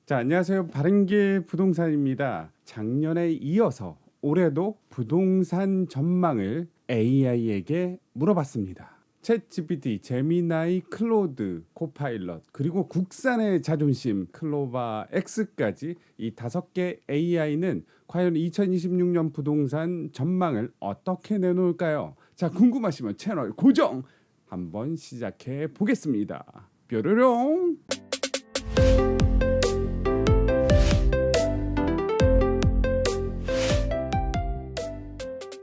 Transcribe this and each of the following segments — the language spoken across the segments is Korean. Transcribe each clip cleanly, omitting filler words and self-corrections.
자, 안녕하세요. 바른길 부동산입니다. 작년에 이어서 올해도 부동산 전망을 AI에게 물어봤습니다. 챗 GPT, 제미나이, 클로드, 코파일럿, 그리고 국산의 자존심 클로바 X까지 이 5개 AI는 과연 2026년 부동산 전망을 어떻게 내놓을까요? 자, 궁금하시면 채널 고정 한번 시작해 보겠습니다. 뾰로롱.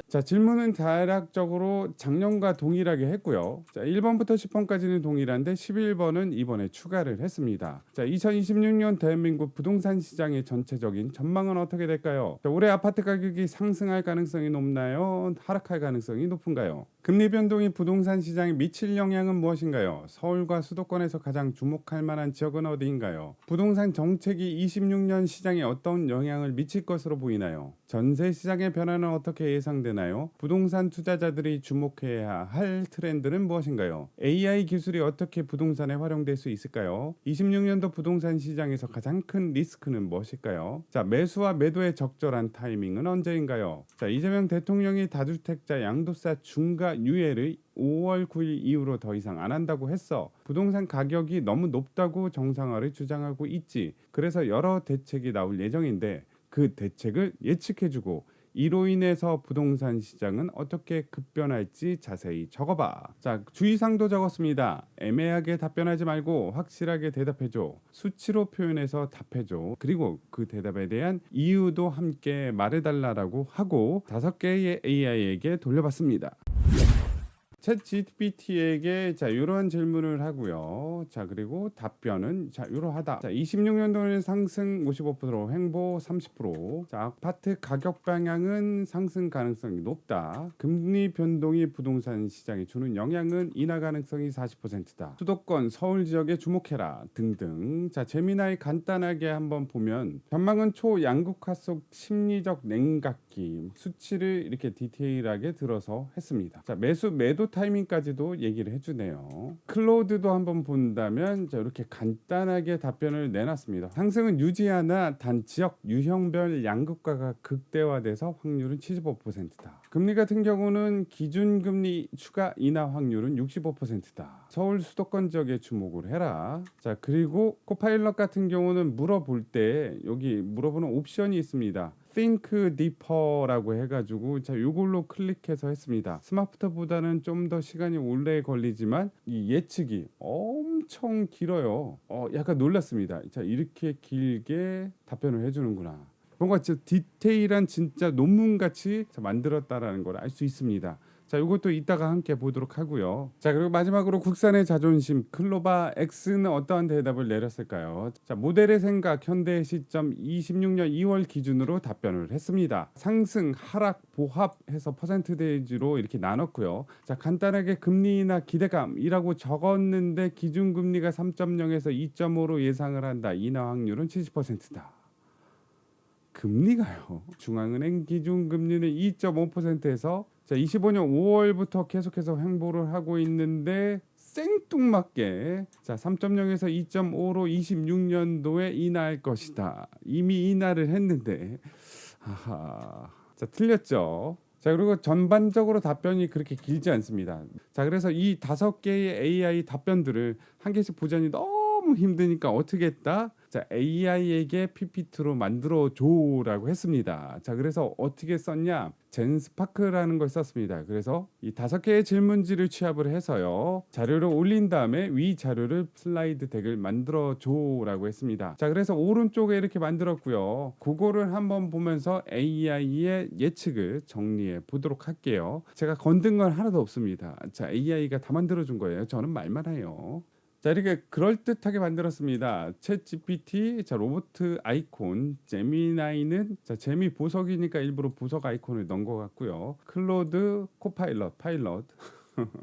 자, 질문은 대략적으로 작년과 동일하게 했고요. 자, 1번부터 10번까지는 동일한데 11번은 이번에 추가를 했습니다. 자, 2026년 대한민국 부동산 시장의 전체적인 전망은 어떻게 될까요? 자, 올해 아파트 가격이 상승할 가능성이 높나요? 하락할 가능성이 높은가요? 금리 변동이 부동산 시장에 미칠 영향은 무엇인가요? 서울과 수도권에서 가장 주목할 만한 지역은 어디인가요? 부동산 정책이 26년 시장에 어떤 영향을 미칠 것으로 보이나요? 전세 시장의 변화는 어떻게 예상되나요? 부동산 투자자들이 주목해야 할 트렌드는 무엇인가요? AI 기술이 어떻게 부동산에 활용될 수 있을까요? 26년도 부동산 시장에서 가장 큰 리스크는 무엇일까요? 자, 매수와 매도의 적절한 타이밍은 언제인가요? 자, 이재명 대통령이 다주택자 양도세 중과 유예를 5월 9일 이후로 더 이상 안 한다고 했어. 부동산 가격이 너무 높다고 정상화를 주장하고 있지. 그래서 여러 대책이 나올 예정인데 그 대책을 예측해주고 이로 인해서 부동산 시장은 어떻게 급변할지 자세히 적어봐. 자, 주의사항도 적었습니다. 애매하게 답변하지 말고 확실하게 대답해줘. 수치로 표현해서 답해줘. 그리고 그 대답에 대한 이유도 함께 말해달라고 하고 5개의 AI에게 돌려봤습니다. 챗 GPT에게 자 이러한 질문을 하고요. 자, 그리고 답변은 자 이러하다. 자, 26년도는 상승 55%, 횡보 30%. 자, 아파트 가격 방향은 상승 가능성이 높다. 금리 변동이 부동산 시장에 주는 영향은 인하 가능성이 40%다. 수도권 서울 지역에 주목해라 등등. 자, 재미나이 간단하게 한번 보면 전망은 초양극화 속 심리적 냉각기 수치를 이렇게 디테일하게 들어서 했습니다. 자, 매도 타이밍까지도 얘기를 해주네요. 클로드도 한번 본다면 자, 이렇게 간단하게 답변을 내놨습니다. 상승은 유지하나 단 지역 유형별 양극화가 극대화돼서 확률은 75%다. 금리 같은 경우는 기준금리 추가 인하 확률은 65%다. 서울 수도권 지역에 주목을 해라. 자, 그리고 코파일럿 같은 경우는 물어볼 때 여기 물어보는 옵션이 있습니다. Think Deeper라고 해가지고 자 이걸로 클릭해서 했습니다. 스마트보다는 좀 더 시간이 오래 걸리지만 이 예측이 엄청 길어요. 약간 놀랐습니다. 자, 이렇게 길게 답변을 해주는구나. 뭔가 진짜 디테일한 진짜 논문같이 만들었다라는 걸 알 수 있습니다. 자, 이것도 이따가 함께 보도록 하고요. 자, 그리고 마지막으로 국산의 자존심 클로바 X는 어떠한 대답을 내렸을까요? 자, 모델의 생각 현대 시점 26년 2월 기준으로 답변을 했습니다. 상승, 하락, 보합해서 퍼센트대지로 이렇게 나눴고요. 자, 간단하게 금리나 기대감이라고 적었는데 기준금리가 3.0에서 2.5로 예상을 한다. 인하 확률은 70%다. 금리가요. 중앙은행 기준금리는 2.5%에서 자, 25년 5월부터 계속해서 횡보를 하고 있는데 생뚱맞게 자 3.0에서 2.5로 26년도에 인하할 것이다. 이미 인하를 했는데 자, 틀렸죠. 자, 그리고 전반적으로 답변이 그렇게 길지 않습니다. 자, 그래서 이 5개의 AI 답변들을 한 개씩 보자니 너무 힘드니까 어떻게 했다? 자, AI에게 PPT로 만들어 줘라고 했습니다. 자, 그래서 어떻게 썼냐? 젠스파크라는 걸 썼습니다. 그래서 이 5개의 질문지를 취합을 해서요. 자료를 올린 다음에 위 자료를 슬라이드 덱을 만들어 줘라고 했습니다. 자, 그래서 오른쪽에 이렇게 만들었고요. 그거를 한번 보면서 AI의 예측을 정리해 보도록 할게요. 제가 건든 건 하나도 없습니다. 자, AI가 다 만들어 준 거예요. 저는 말만 해요. 자, 이렇게 그럴듯하게 만들었습니다. 챗 GPT, 자, 로봇 아이콘, 제미나이는 자, 제미 보석이니까 일부러 보석 아이콘을 넣은 것 같고요. 클로드, 코파일럿, 파일럿,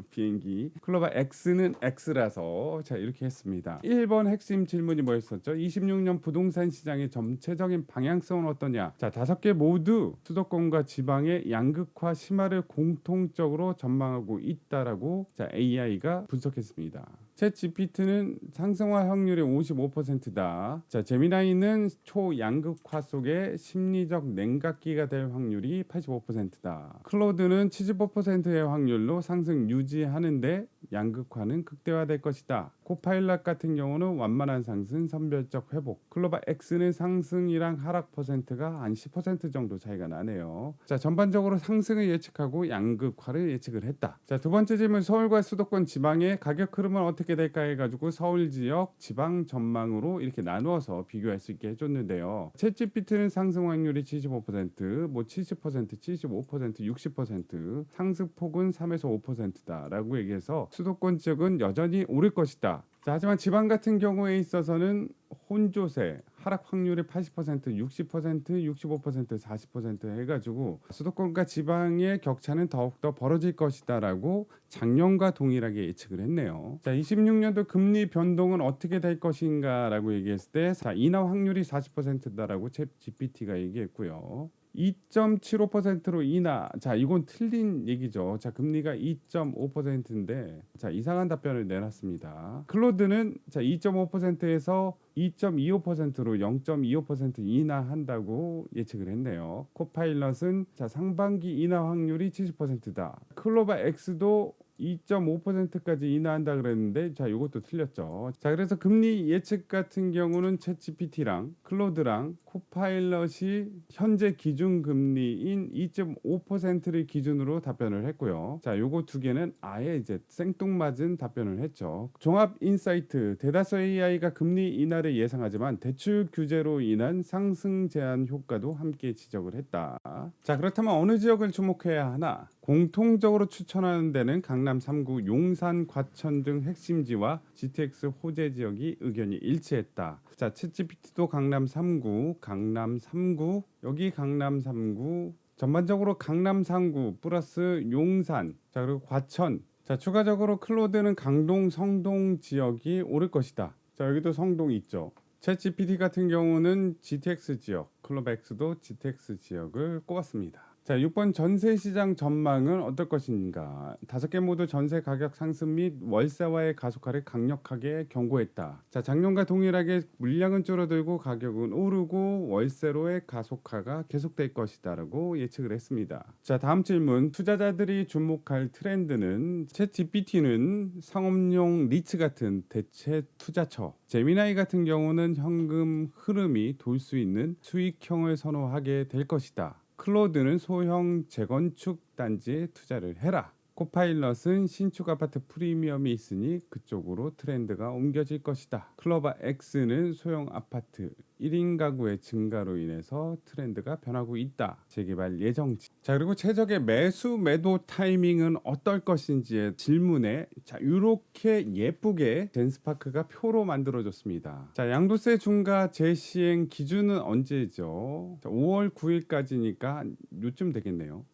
비행기, 클로바 X는 X라서 자, 이렇게 했습니다. 1번 핵심 질문이 뭐였었죠? 26년 부동산 시장의 전체적인 방향성은 어떠냐? 자, 5개 모두 수도권과 지방의 양극화 심화를 공통적으로 전망하고 있다라고 자, AI가 분석했습니다. 챗 GPT는 상승화 확률이 55%다. 자, 제미나이는 초양극화 속에 심리적 냉각기가 될 확률이 85%다. 클로드는 75%의 확률로 상승 유지하는데 양극화는 극대화될 것이다. 코파일럿 같은 경우는 완만한 상승, 선별적 회복. 클로바 X는 상승이랑 하락 퍼센트가 한 10% 정도 차이가 나네요. 자, 전반적으로 상승을 예측하고 양극화를 예측을 했다. 자, 두 번째 질문, 서울과 수도권 지방의 가격 흐름은 어떻게 될까 해가지고 서울 지역, 지방 전망으로 이렇게 나누어서 비교할 수 있게 해줬는데요. 챗 GPT는 상승 확률이 75%, 뭐 70%, 75%, 60%, 상승폭은 3에서 5%다라고 얘기해서 수도권 지역은 여전히 오를 것이다. 자, 하지만 지방 같은 경우에 있어서는 혼조세, 하락 확률이 80%, 60%, 65%, 40% 해가지고 수도권과 지방의 격차는 더욱더 벌어질 것이다라고 작년과 동일하게 예측을 했네요. 자, 26년도 금리 변동은 어떻게 될 것인가라고 얘기했을 때, 자, 인하 확률이 40%다라고 챗 GPT가 얘기했고요. 2.75%로 인하. 자, 이건 틀린 얘기죠. 자, 금리가 2.5%인데 자, 이상한 답변을 내놨습니다. 클로드는 자, 2.5%에서 2.25%로 0.25% 인하한다고 예측을 했네요. 코파일럿은 자, 상반기 인하 확률이 70%다. 클로바 X도 2.5%까지 인하한다 그랬는데 자, 이것도 틀렸죠. 자, 그래서 금리 예측 같은 경우는 챗 GPT랑 클로드랑 코파일럿이 현재 기준 금리인 2.5%를 기준으로 답변을 했고요. 자, 요거 두 개는 아예 이제 생뚱맞은 답변을 했죠. 종합 인사이트, 대다수 AI가 금리 인하를 예상하지만 대출 규제로 인한 상승 제한 효과도 함께 지적을 했다. 자, 그렇다면 어느 지역을 주목해야 하나? 공통적으로 추천하는 데는 강남 3구, 용산, 과천 등 핵심지와 GTX 호재 지역이 의견이 일치했다. 자, 챗GPT도 강남 3구, 여기 강남 3구, 전반적으로 강남 3구 플러스 용산, 자, 그리고 과천. 자, 추가적으로 클로드는 강동, 성동 지역이 오를 것이다. 자, 여기도 성동이 있죠. 챗GPT 같은 경우는 GTX 지역, 클로백스도 GTX 지역을 꼽았습니다. 자, 6번 전세 시장 전망은 어떨 것인가? 5개 모두 전세 가격 상승 및 월세와의 가속화를 강력하게 경고했다. 자, 작년과 동일하게 물량은 줄어들고 가격은 오르고 월세로의 가속화가 계속될 것이다라고 예측을 했습니다. 자, 다음 질문. 투자자들이 주목할 트렌드는 챗 GPT는 상업용 리츠 같은 대체 투자처, 제미나이 같은 경우는 현금 흐름이 돌 수 있는 수익형을 선호하게 될 것이다. 클로드는 소형 재건축 단지에 투자를 해라. 코파일럿은 신축 아파트 프리미엄이 있으니 그쪽으로 트렌드가 옮겨질 것이다. 클로바 X는 소형 아파트 1인 가구의 증가로 인해서 트렌드가 변하고 있다. 재개발 예정지. 자, 그리고 최적의 매수 매도 타이밍은 어떨 것인지의 질문에 자, 이렇게 예쁘게 젠스파크가 표로 만들어졌습니다. 자, 양도세 중과 재시행 기준은 언제죠? 자, 5월 9일까지니까 요쯤 되겠네요.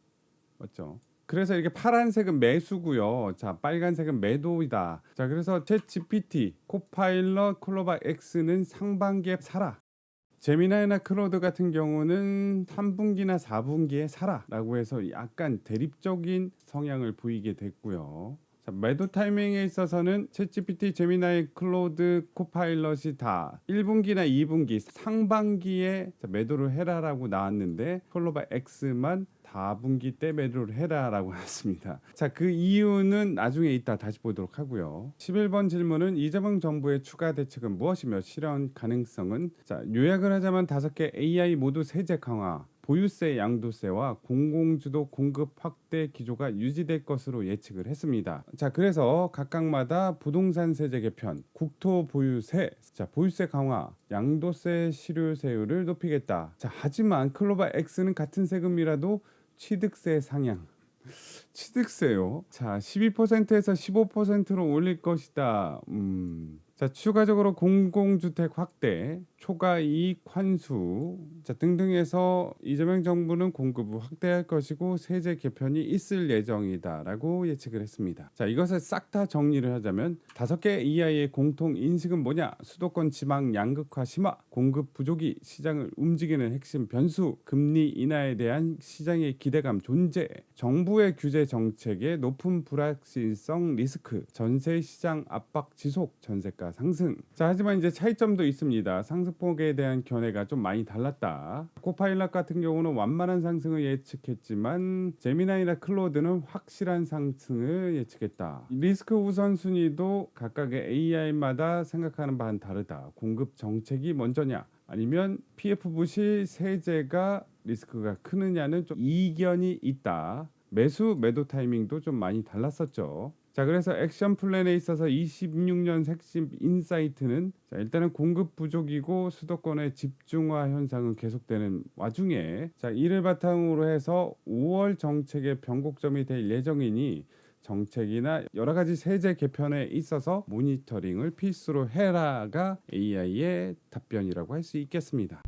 맞죠? 그래서 이렇게 파란색은 매수고요. 자, 빨간색은 매도이다. 자, 그래서 챗 GPT, 코파일럿, 클로바 X는 상반기에 사라. 제미나이나 클로드 같은 경우는 3분기나 4분기에 사라라고 해서 약간 대립적인 성향을 보이게 됐고요. 자, 매도 타이밍에 있어서는 챗 GPT, 제미나이, 클로드, 코파일럿이 다 1분기나 2분기 상반기에 매도를 해라라고 나왔는데 클로바 X만 4분기 때 매도를 해라라고 했습니다. 자, 그 이유는 나중에 이따 다시 보도록 하고요. 11번 질문은 이재명 정부의 추가 대책은 무엇이며 실현 가능성은? 자, 요약을 하자면 5개 AI 모두 세제 강화, 보유세 양도세와 공공주도 공급 확대 기조가 유지될 것으로 예측을 했습니다. 자, 그래서 각각마다 부동산 세제 개편, 국토 보유세, 자, 보유세 강화, 양도세 실효세율을 높이겠다. 자, 하지만 클로바 X는 같은 세금이라도 취득세 상향. 취득세요. 자, 12%에서 15%로 올릴 것이다. 자, 추가적으로 공공주택 확대, 초과이익 환수 자, 등등해서 이재명 정부는 공급을 확대할 것이고 세제 개편이 있을 예정이다라고 예측을 했습니다. 자, 이것을 싹 다 정리를 하자면 5개 EI의 공통 인식은 뭐냐? 수도권 지방 양극화 심화, 공급 부족이 시장을 움직이는 핵심 변수, 금리 인하에 대한 시장의 기대감 존재, 정부의 규제 정책의 높은 불확실성 리스크, 전세 시장 압박 지속, 전세가 상승. 자, 하지만 이제 차이점도 있습니다. 상승폭에 대한 견해가 좀 많이 달랐다. 코파일럿 같은 경우는 완만한 상승을 예측했지만 제미나이나 클로드는 확실한 상승을 예측했다. 리스크 우선순위도 각각의 AI마다 생각하는 바는 다르다. 공급 정책이 먼저냐 아니면 PF 부시 세제가 리스크가 크느냐는 좀 이견이 있다. 매도 타이밍도 좀 많이 달랐었죠. 자, 그래서 액션 플랜에 있어서 26년 핵심 인사이트는 자, 일단은 공급 부족이고 수도권의 집중화 현상은 계속되는 와중에 자, 이를 바탕으로 해서 5월 정책의 변곡점이 될 예정이니 정책이나 여러 가지 세제 개편에 있어서 모니터링을 필수로 해라가 AI의 답변이라고 할 수 있겠습니다.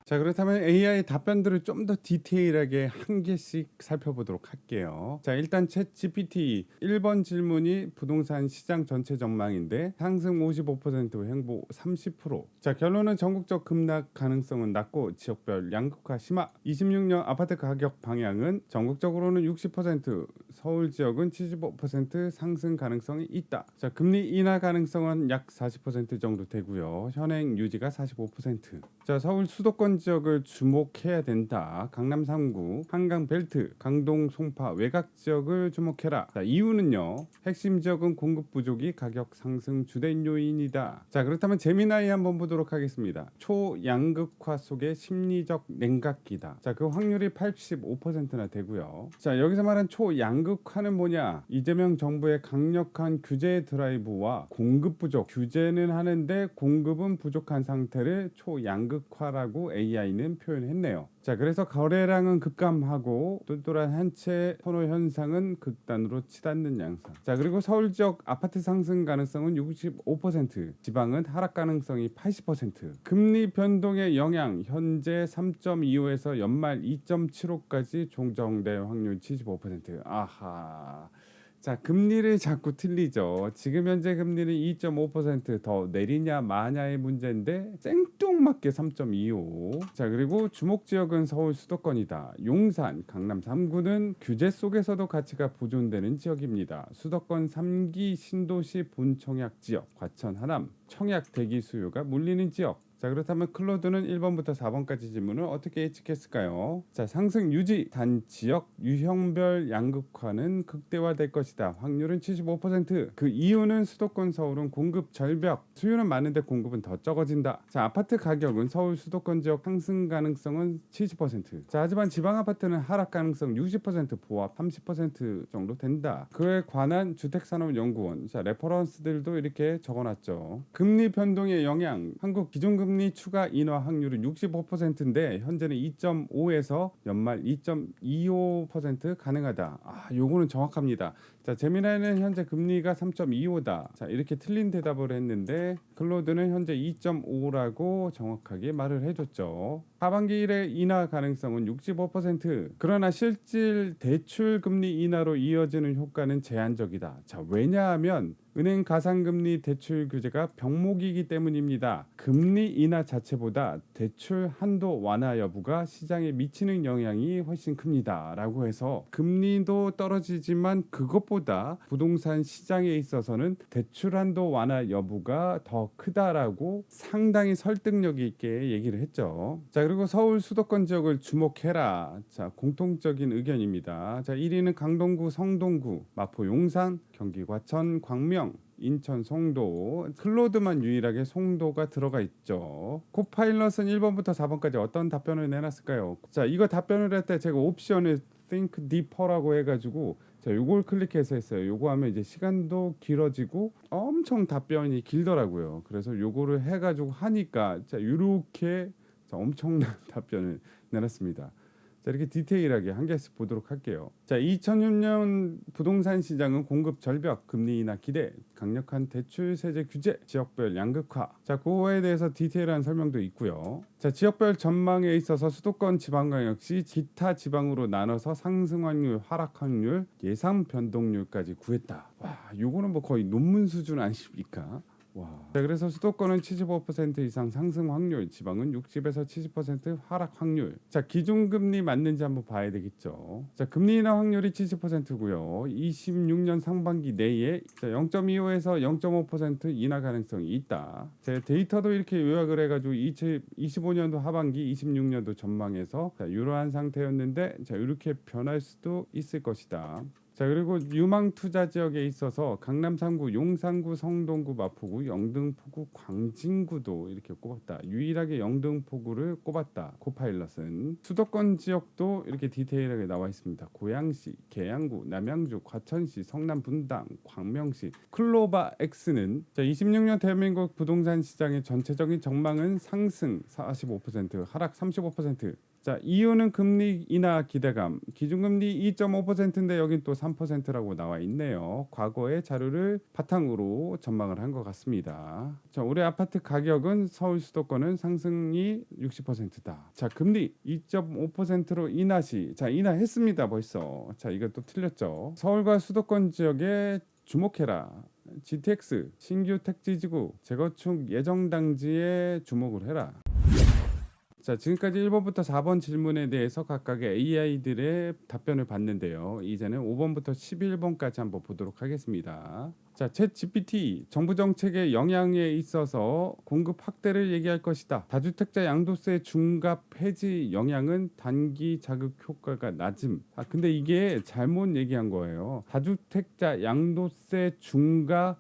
자, 그렇다면 AI 답변들을 좀 더 디테일하게 한 개씩 살펴보도록 할게요. 자, 일단 챗 GPT 1번 질문이 부동산 시장 전체 전망인데 상승 55%, 횡보 30%. 자, 결론은 전국적 급락 가능성은 낮고 지역별 양극화 심화. 26년 아파트 가격 방향은 전국적으로는 60%, 서울 지역은 75% 상승 가능성이 있다. 자, 금리 인하 가능성은 약 40% 정도 되고요. 현행 유지가 45%. 자, 서울 수도권 지역을 주목해야 된다. 강남 3구, 한강 벨트, 강동, 송파, 외곽 지역을 주목해라. 자, 이유는요. 핵심 지역은 공급 부족이 가격 상승 주된 요인이다. 자, 그렇다면 제미나이 한번 보도록 하겠습니다. 초양극화 속의 심리적 냉각기다. 자, 그 확률이 85%나 되고요. 자, 여기서 말한 초양극화는 뭐냐? 이재명 정부의 강력한 규제 드라이브와 공급 부족. 규제는 하는데 공급은 부족한 상태를 초양극화라고 AI는 표현했네요. 자, 그래서 거래량은 급감하고 똘똘한 한 채 선호 현상은 극단으로 치닫는 양상. 자, 그리고 서울 지역 아파트 상승 가능성은 65%, 지방은 하락 가능성이 80%. 금리 변동의 영향 현재 3.25에서 연말 2.75까지 종정될 확률 75%. 아하. 자, 금리를 자꾸 틀리죠. 지금 현재 금리는 2.5% 내리냐 마냐의 문제인데 생뚱맞게 3.25. 자, 그리고 주목 지역은 서울 수도권이다. 용산, 강남 3구는 규제 속에서도 가치가 보존되는 지역입니다. 수도권 3기 신도시 본청약 지역, 과천, 하남, 청약 대기 수요가 몰리는 지역. 자, 그렇다면 클로드는 1번부터 4번까지 질문을 어떻게 예측했을까요? 자, 상승 유지, 단 지역 유형별 양극화는 극대화될 것이다. 확률은 75%. 그 이유는 수도권 서울은 공급 절벽, 수요는 많은데 공급은 더 적어진다. 자, 아파트 가격은 서울 수도권 지역 상승 가능성은 70%. 자, 하지만 지방 아파트는 하락 가능성 60%, 보합 30% 정도 된다. 그에 관한 주택산업연구원, 자, 레퍼런스들도 이렇게 적어놨죠. 금리 변동의 영향, 한국 기준금리 추가 인하 확률은 65%인데 현재는 2.5에서 연말 2.25% 가능하다. 아, 요거는 정확합니다. 자, 제미나이는 현재 금리가 3.25다. 자, 이렇게 틀린 대답을 했는데 클로드는 현재 2.5라고 정확하게 말을 해줬죠. 하반기 일의 인하 가능성은 65%. 그러나 실질 대출 금리 인하로 이어지는 효과는 제한적이다. 자, 왜냐하면 은행 가상금리 대출 규제가 병목이기 때문입니다. 금리 인하 자체보다 대출 한도 완화 여부가 시장에 미치는 영향이 훨씬 큽니다. 라고 해서 금리도 떨어지지만 그것보다 부동산 시장에 있어서는 대출 한도 완화 여부가 더 크다라고 상당히 설득력 있게 얘기를 했죠. 자, 그리고 서울 수도권 지역을 주목해라. 자, 공통적인 의견입니다. 자, 1위는 강동구, 성동구, 마포, 용산, 경기 과천, 광명, 인천, 송도. 클로드만 유일하게 송도가 들어가 있죠. 코파일럿은 1번부터 4번까지 어떤 답변을 내놨을까요? 자, 이거 답변을 할 때 제가 옵션을 Think Deeper라고 해가지고 자, 요걸 클릭해서 했어요. 요거 하면 이제 시간도 길어지고 엄청 답변이 길더라고요. 그래서 요거를 해가지고 하니까 자, 요렇게 엄청난 답변을 내놨습니다. 자, 이렇게 디테일하게 한 개씩 보도록 할게요. 자, 2006년 부동산 시장은 공급 절벽, 금리 인하 기대, 강력한 대출 세제 규제, 지역별 양극화. 자, 그거에 대해서 디테일한 설명도 있고요. 자, 지역별 전망에 있어서 수도권 지방광역시 기타 지방으로 나눠서 상승 확률, 하락 확률, 예상 변동률까지 구했다. 와, 요거는 뭐 거의 논문 수준 아니십니까? 와. 자, 그래서 수도권은 75% 이상 상승 확률, 지방은 60에서 70% 하락 확률. 자, 기준금리 맞는지 한번 봐야 되겠죠. 자, 금리 인하 확률이 70%고요. 26년 상반기 내에 0.25에서 0.5% 인하 가능성이 있다. 제 데이터도 이렇게 요약을 해가지고 2025년도 하반기, 26년도 전망에서 이러한 상태였는데 자, 이렇게 변할 수도 있을 것이다. 자, 그리고 유망 투자 지역에 있어서 강남 3구, 용산구, 성동구, 마포구, 영등포구, 광진구도 이렇게 꼽았다. 유일하게 영등포구를 꼽았다. 코파일럿은 수도권 지역도 이렇게 디테일하게 나와 있습니다. 고양시, 계양구, 남양주, 과천시, 성남 분당, 광명시. 클로바 X는 26년 대한민국 부동산 시장의 전체적인 전망은 상승 45%, 하락 35%. 자, 이유는 금리 인하 기대감. 기준금리 2.5%인데 여긴 또 3%라고 나와 있네요. 과거의 자료를 바탕으로 전망을 한 것 같습니다. 자, 올해 아파트 가격은 서울 수도권은 상승이 60%다. 자, 금리 2.5%로 인하 시. 자, 인하했습니다. 벌써. 자, 이건 또 틀렸죠. 서울과 수도권 지역에 주목해라. GTX 신규 택지지구 재건축 예정 당지에 주목을 해라. 자, 지금까지 1번부터 4번 질문에 대해서 각각의 AI들의 답변을 봤는데요. 이제는 5번부터 11번까지 한번 보도록 하겠습니다. 자, 챗GPT 정부 정책의 영향에 있어서 공급 확대를 얘기할 것이다. 다주택자 양도세 중과 폐지 영향은 단기 자극 효과가 낮음. 근데 이게 잘못 얘기한 거예요. 다주택자 양도세 중과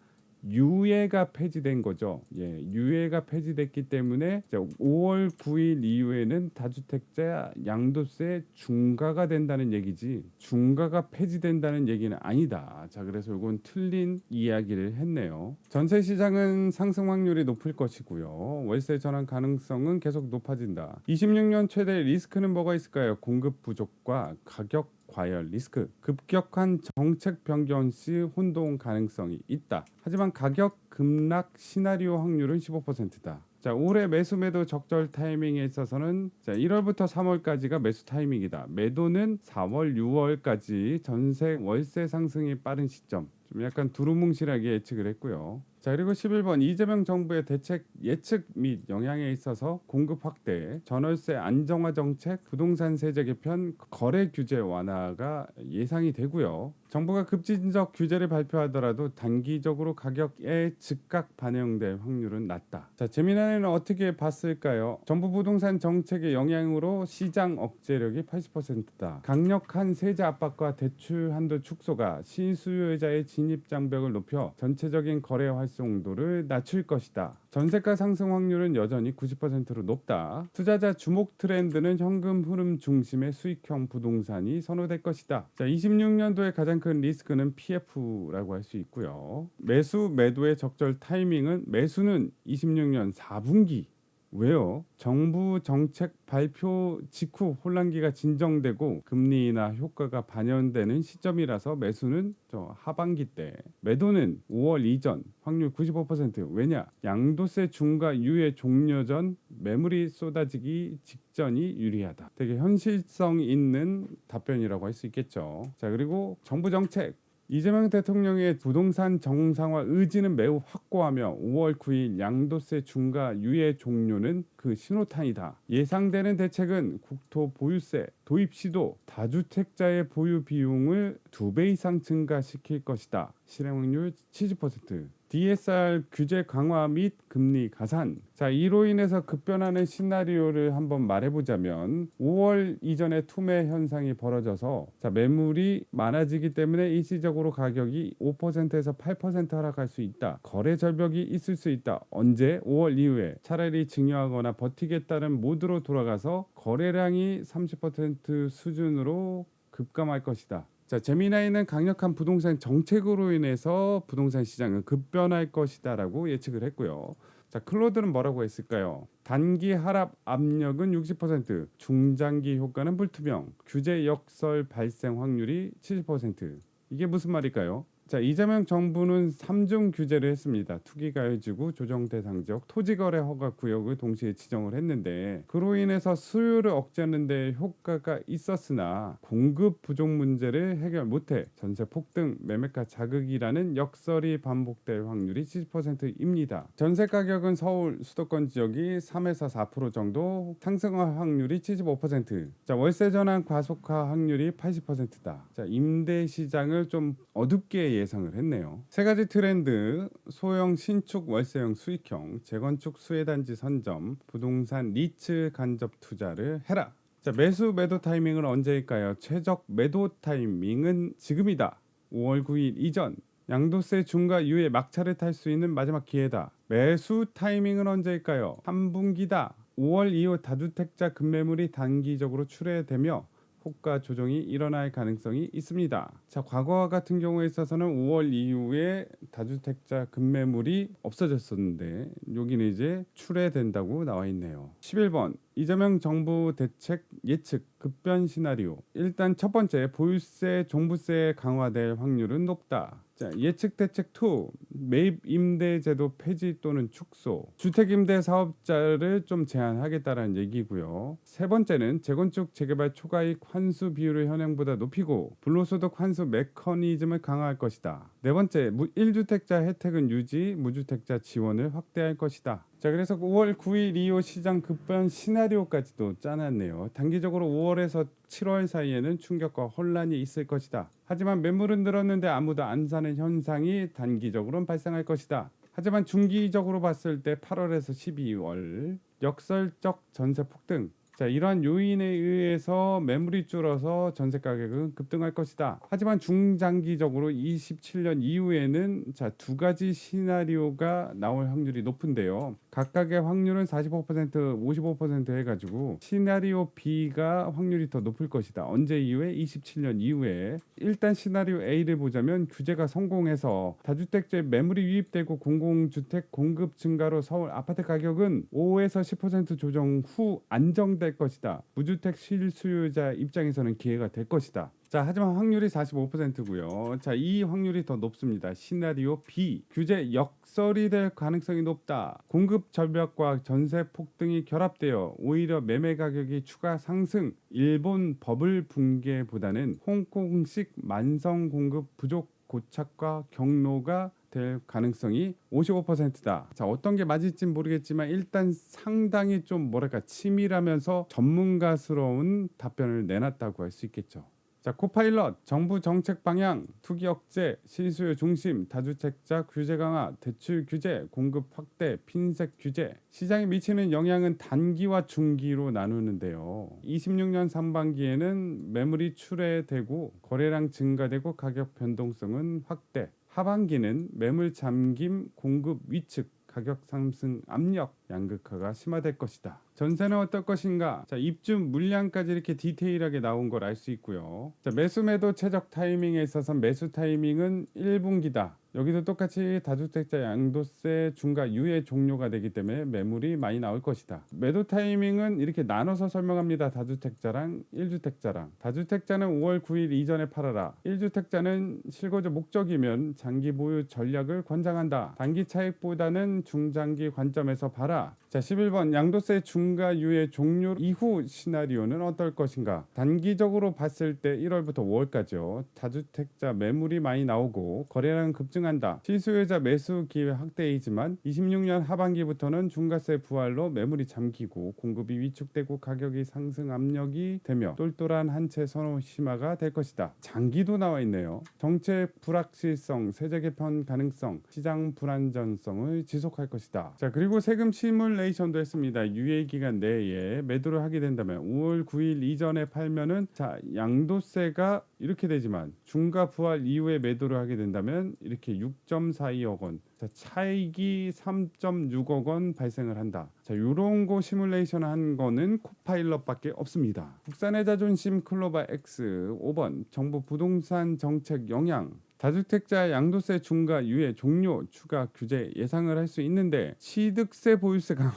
유예가 폐지된 거죠. 예, 유예가 폐지됐기 때문에 5월 9일 이후에는 다주택자 양도세 중과가 된다는 얘기지 중과가 폐지된다는 얘기는 아니다. 자, 그래서 이건 틀린 이야기를 했네요. 전세 시장은 상승 확률이 높을 것이고요. 월세 전환 가능성은 계속 높아진다. 26년 최대 리스크는 뭐가 있을까요? 공급 부족과 가격 과열 리스크, 급격한 정책 변경 시 혼동 가능성이 있다. 하지만 가격 급락 시나리오 확률은 15%다. 자, 올해 매수 매도 적절 타이밍에 있어서는 1월부터 3월까지가 매수 타이밍이다. 매도는 4월, 6월까지 전세 월세 상승이 빠른 시점. 좀 약간 두루뭉실하게 예측을 했고요. 자, 그리고 11번 이재명 정부의 대책 예측 및 영향에 있어서 공급 확대, 전월세 안정화 정책, 부동산 세제 개편, 거래 규제 완화가 예상이 되고요. 정부가 급진적 규제를 발표하더라도 단기적으로 가격에 즉각 반영될 확률은 낮다. 자, 재미나는 어떻게 봤을까요? 정부 부동산 정책의 영향으로 시장 억제력이 80%다. 강력한 세제 압박과 대출 한도 축소가 신수요자의 진입 장벽을 높여 전체적인 거래 활성도를 낮출 것이다. 전세가 상승 확률은 여전히 90%로 높다. 투자자 주목 트렌드는 현금 흐름 중심의 수익형 부동산이 선호될 것이다. 자, 26년도에 가장 큰 리스크는 PF라고 할 수 있고요. 매수 매도의 적절 타이밍은 매수는 26년 4분기. 왜요? 정부 정책 발표 직후 혼란기가 진정되고 금리 인하 효과가 반영되는 시점이라서 매수는 하반기 때, 매도는 5월 이전 확률 95%. 왜냐? 양도세 중과 유예 종료 전 매물이 쏟아지기 직전이 유리하다. 되게 현실성 있는 답변이라고 할 수 있겠죠. 자, 그리고 정부 정책 이재명 대통령의 부동산 정상화 의지는 매우 확고하며 5월 9일 양도세 중과 유예 종료는 그 신호탄이다. 예상되는 대책은 국토 보유세 도입 시도 다주택자의 보유 비용을 2배 이상 증가시킬 것이다. 실행 확률 70%. DSR 규제 강화 및 금리 가산. 자, 이로 인해서 급변하는 시나리오를 한번 말해보자면 5월 이전에 투매 현상이 벌어져서 매물이 많아지기 때문에 일시적으로 가격이 5%에서 8% 하락할 수 있다. 거래 절벽이 있을 수 있다. 언제? 5월 이후에. 차라리 증여하거나 버티겠다는 모드로 돌아가서 거래량이 30% 수준으로 급감할 것이다. 자, 제미나이는 강력한 부동산 정책으로 인해서 부동산 시장은 급변할 것이다라고 예측을 했고요. 자, 클로드는 뭐라고 했을까요? 단기 하락 압력은 60%, 중장기 효과는 불투명, 규제 역설 발생 확률이 70%. 이게 무슨 말일까요? 자, 이재명 정부는 3중 규제를 했습니다. 투기가해지구, 조정대상 지역, 토지거래 허가 구역을 동시에 지정을 했는데 그로 인해서 수요를 억제하는 데 효과가 있었으나 공급 부족 문제를 해결 못해 전세 폭등, 매매가 자극이라는 역설이 반복될 확률이 70%입니다. 전세 가격은 서울 수도권 지역이 3에서 4% 정도 상승할 확률이 75%. 자, 월세 전환 과속화 확률이 80%다. 자, 임대 시장을 좀 어둡게 예상을 했네요. 세 가지 트렌드: 소형 신축 월세형 수익형, 재건축 수혜단지 선점, 부동산 리츠 간접 투자를 해라. 자, 매도 타이밍은 언제일까요? 최적 매도 타이밍은 지금이다. 5월 9일 이전. 양도세 중과 유예 막차를 탈 수 있는 마지막 기회다. 매수 타이밍은 언제일까요? 3분기다. 5월 이후 다주택자 급매물이 단기적으로 출회되며 호가 조정이 일어날 가능성이 있습니다. 자, 과거와 같은 경우에 있어서는 5월 이후에 다주택자 급매물이 없어졌었는데 여기는 이제 출회된다고 나와 있네요. 11번 이재명 정부 대책 예측 급변 시나리오. 일단 첫 번째, 보유세 종부세 강화될 확률은 높다. 자, 예측 대책 2, 매입 임대 제도 폐지 또는 축소. 주택 임대 사업자를 좀 제한하겠다라는 얘기고요. 세 번째는 재건축 재개발 초과이익 환수 비율을 현행보다 높이고 불로소득 환수 메커니즘을 강화할 것이다. 네 번째, 1주택자 혜택은 유지, 무주택자 지원을 확대할 것이다. 자, 그래서 5월 9일 이후 시장 급변 시나리오까지도 짜놨네요. 단기적으로 5월에서 7월 사이에는 충격과 혼란이 있을 것이다. 하지만 매물은 늘었는데 아무도 안 사는 현상이 단기적으로는 발생할 것이다. 하지만 중기적으로 봤을 때 8월에서 12월 역설적 전세 폭등. 자, 이러한 요인에 의해서 매물이 줄어서 전세 가격은 급등할 것이다. 하지만 중장기적으로 27년 이후에는 자, 두 가지 시나리오가 나올 확률이 높은데요. 각각의 확률은 45%, 55% 해가지고 시나리오 B가 확률이 더 높을 것이다. 언제 이후에? 27년 이후에. 일단 시나리오 A를 보자면 규제가 성공해서 다주택자의 매물이 유입되고 공공주택 공급 증가로 서울 아파트 가격은 5에서 10% 조정 후 안정될 것이다. 무주택 실수요자 입장에서는 기회가 될 것이다. 자, 하지만 확률이 45%고요. 자, 이 확률이 더 높습니다. 시나리오 B, 규제 역설이 될 가능성이 높다. 공급 절벽과 전세 폭등이 결합되어 오히려 매매 가격이 추가 상승. 일본 버블 붕괴보다는 홍콩식 만성 공급 부족 고착과 경로가 될 가능성이 55%다. 자, 어떤 게 맞을지 모르겠지만 일단 상당히 좀 뭐랄까 치밀하면서 전문가스러운 답변을 내놨다고 할 수 있겠죠. 자, 코파일럿 정부 정책 방향, 투기 억제, 실수요 중심, 다주택자 규제 강화, 대출 규제, 공급 확대, 핀셋 규제. 시장에 미치는 영향은 단기와 중기로 나누는데요. 26년 상반기에는 매물이 출회되고 거래량 증가되고 가격 변동성은 확대. 하반기는 매물 잠김, 공급 위축, 가격 상승 압력, 양극화가 심화될 것이다. 전세는 어떨 것인가? 자, 입주 물량까지 이렇게 디테일하게 나온 걸 알 수 있고요. 자, 매수 매도 최적 타이밍에 있어서 매수 타이밍은 1분기다. 여기도 똑같이 다주택자 양도세 중과 유예 종료가 되기 때문에 매물이 많이 나올 것이다. 매도 타이밍은 이렇게 나눠서 설명합니다. 다주택자랑 1주택자랑. 다주택자는 5월 9일 이전에 팔아라. 1주택자는 실거주 목적이면 장기 보유 전략을 권장한다. 단기 차익보다는 중장기 관점에서 봐라. 자, 11번 양도세 중과 유예 종료 이후 시나리오는 어떨 것인가? 단기적으로 봤을 때 1월부터 5월까지요. 다주택자 매물이 많이 나오고 거래량 급증한다. 실수요자 매수 기회 확대이지만 26년 하반기부터는 중과세 부활로 매물이 잠기고 공급이 위축되고 가격이 상승 압력이 되며 똘똘한 한 채 선호 심화가 될 것이다. 장기도 나와 있네요. 정책 불확실성, 세제 개편 가능성, 시장 불안전성을 지속할 것이다. 자, 그리고 세금 시뮬레이션도 했습니다. 유예 기간 내에 매도를 하게 된다면 5월 9일 이전에 팔면은 자, 양도세가 이렇게 되지만 중과 부활 이후에 매도를 하게 된다면 이렇게 6.42억 원, 자, 차익이 3.6억 원 발생을 한다. 자, 요런 거 시뮬레이션 한 거는 코파일럿밖에 없습니다. 국산의 자존심 클로바 X. 5번 정부 부동산 정책 영향. 다주택자 양도세 중과 유예 종료 추가 규제 예상을 할 수 있는데 취득세 보유세 강화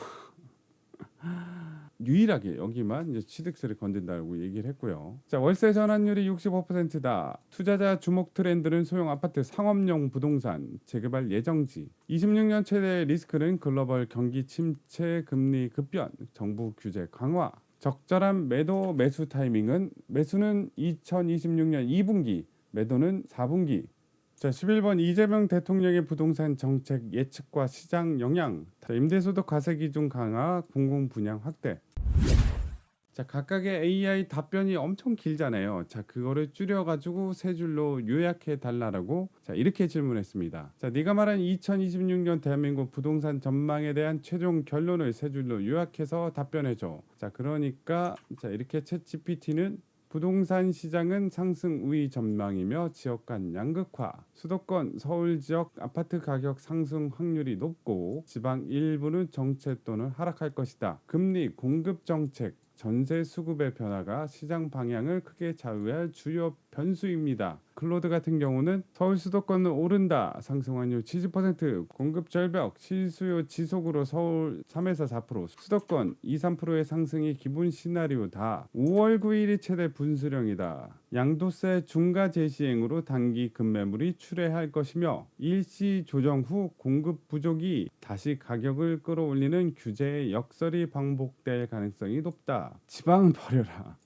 유일하게 여기만 이제 취득세를 건든다고 얘기를 했고요. 자, 월세 전환율이 65%다. 투자자 주목 트렌드는 소형 아파트, 상업용 부동산 재개발 예정지. 26년 최대 리스크는 글로벌 경기 침체, 금리 급변, 정부 규제 강화. 적절한 매수 타이밍은 매수는 2026년 2분기, 매도는 4분기. 자, 11번 이재명 대통령의 부동산 정책 예측과 시장 영향. 자, 임대소득 과세 기준 강화, 공공 분양 확대. 자, 각각의 AI 답변이 엄청 길잖아요. 자, 그거를 줄여가지고 세 줄로 요약해 달라라고 자 이렇게 질문했습니다. 자, 네가 말한 2026년 대한민국 부동산 전망에 대한 최종 결론을 세 줄로 요약해서 답변해줘. 자, 그러니까 자 이렇게 챗GPT는 부동산 시장은 상승 우위 전망이며 지역 간 양극화, 수도권 서울 지역 아파트 가격 상승 확률이 높고 지방 일부는 정체 또는 하락할 것이다. 금리, 공급 정책, 전세 수급의 변화가 시장 방향을 크게 좌우할 주요 변수입니다. 클로드 같은 경우는 서울 수도권은 오른다. 상승 확률 70%, 공급 절벽, 실수요 지속으로 서울 3에서 4%, 수도권 2, 3%의 상승이 기본 시나리오다. 5월 9일이 최대 분수령이다. 양도세 중과 재시행으로 단기 급매물이 출회할 것이며 일시 조정 후 공급 부족이 다시 가격을 끌어올리는 규제의 역설이 반복될 가능성이 높다. 지방은 버려라.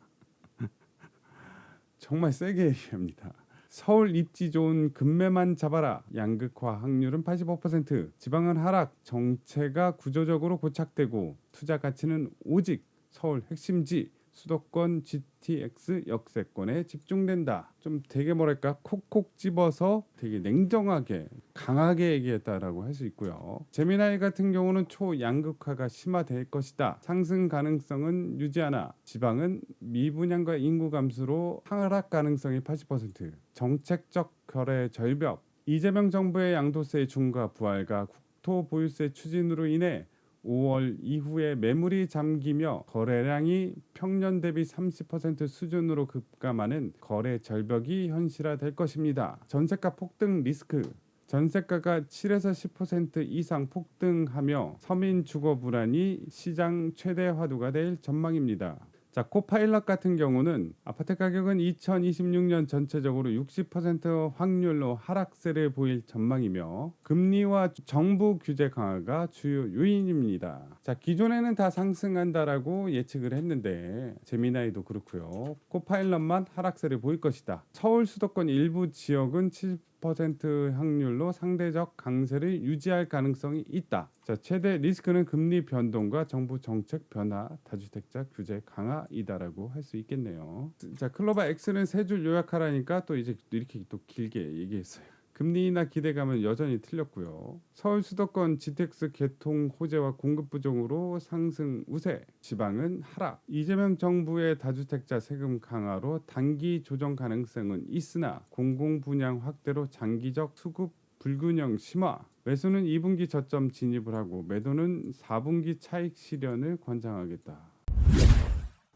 정말 세게 얘기합니다. 서울 입지 좋은 급매만 잡아라. 양극화 확률은 85%. 지방은 하락. 정체가 구조적으로 고착되고 투자 가치는 오직 서울 핵심지 수도권 GTX 역세권에 집중된다. 좀 되게 뭐랄까 콕콕 집어서 되게 냉정하게 강하게 얘기했다라고 할 수 있고요. 제미나이 같은 경우는 초양극화가 심화될 것이다. 상승 가능성은 유지하나 지방은 미분양과 인구 감소로 하락 가능성이 80%. 정책적 거래 절벽. 이재명 정부의 양도세 중과 부활과 국토 보유세 추진으로 인해 5월 이후에 매물이 잠기며 거래량이 평년 대비 30% 수준으로 급감하는 거래 절벽이 현실화될 것입니다. 전세가 폭등 리스크. 전세가가 7에서 10% 이상 폭등하며 서민 주거 불안이 시장 최대 화두가 될 전망입니다. 자, 코파일럿 같은 경우는 아파트 가격은 2026년 전체적으로 60% 확률로 하락세를 보일 전망이며 금리와 정부 규제 강화가 주요 요인입니다. 자, 기존에는 다 상승한다라고 예측을 했는데 제미나이도 그렇고요. 코파일럿만 하락세를 보일 것이다. 서울 수도권 일부 지역은 70% 확률로 상대적 강세를 유지할 가능성이 있다. 자, 최대 리스크는 금리 변동과 정부 정책 변화, 다주택자 규제 강화이다라고 할 수 있겠네요. 자, 클로바 X는 세 줄 요약하라니까 또 이제 이렇게 또 길게 얘기했어요. 금리 인하 기대감은 여전히 틀렸고요. 서울 수도권 GTX 개통 호재와 공급 부족으로 상승 우세, 지방은 하락. 이재명 정부의 다주택자 세금 강화로 단기 조정 가능성은 있으나 공공 분양 확대로 장기적 수급 불균형 심화. 매수는 2분기 저점 진입을 하고 매도는 4분기 차익 실현을 권장하겠다.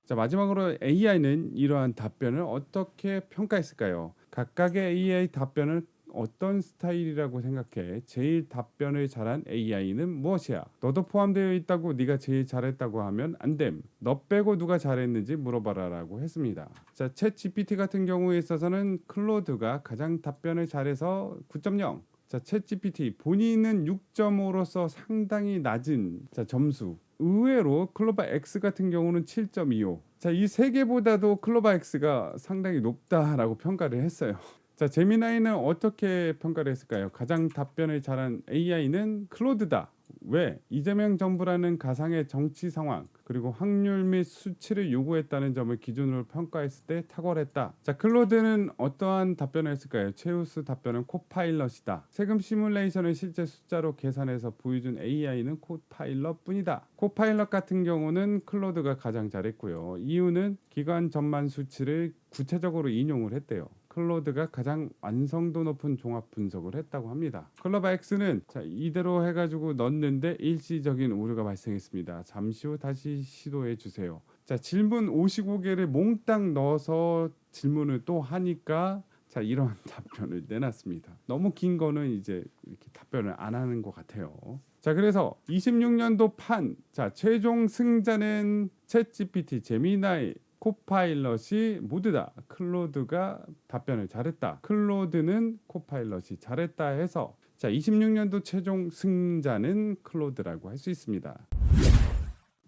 자, 마지막으로 AI는 이러한 답변을 어떻게 평가했을까요? 각각의 AI 답변을 어떤 스타일이라고 생각해? 제일 답변을 잘한 AI는 무엇이야? 너도 포함되어 있다고 네가 제일 잘했다고 하면 안 됨. 너 빼고 누가 잘했는지 물어봐라라고 했습니다. 자, 챗 GPT 같은 경우에 있어서는 클로드가 가장 답변을 잘해서 9.0. 자, 챗 GPT 본인은 6.5로서 상당히 낮은 자, 점수. 의외로 클로바 X 같은 경우는 7.25. 자, 이 세 개보다도 클로바 X가 상당히 높다라고 평가를 했어요. 자, 제미나이는 어떻게 평가를 했을까요? 가장 답변을 잘한 AI는 클로드다. 왜? 이재명 정부라는 가상의 정치 상황 그리고 확률 및 수치를 요구했다는 점을 기준으로 평가했을 때 탁월했다. 자, 클로드는 어떠한 답변을 했을까요? 최우수 답변은 코파일럿이다. 세금 시뮬레이션을 실제 숫자로 계산해서 보여준 AI는 코파일럿뿐이다. 코파일럿 같은 경우는 클로드가 가장 잘했고요. 이유는 기관 전만 수치를 구체적으로 인용을 했대요. 클로드가 가장 완성도 높은 종합 분석을 했다고 합니다. 클로바 X는 자, 이대로 해가지고 넣는데 일시적인 오류가 발생했습니다. 잠시 후 다시 시도해 주세요. 자, 질문 55개를 몽땅 넣어서 질문을 또 하니까 자, 자, 이런 답변을 내놨습니다. 너무 긴 거는 이제 이렇게 답변을 안 하는 것 같아요. 자, 그래서 26년도 판, 자, 최종 승자는 챗GPT, 제미나이, 코파일럿이 모두 다 클로드가 답변을 잘했다. 클로드는 코파일럿이 잘했다 해서 자, 26년도 최종 승자는 클로드라고 할 수 있습니다.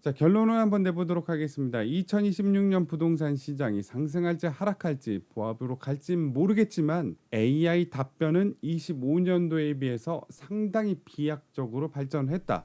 자, 결론을 한번 내보도록 하겠습니다. 2026년 부동산 시장이 상승할지 하락할지 보합으로 갈진 모르겠지만 AI 답변은 25년도에 비해서 상당히 비약적으로 발전했다.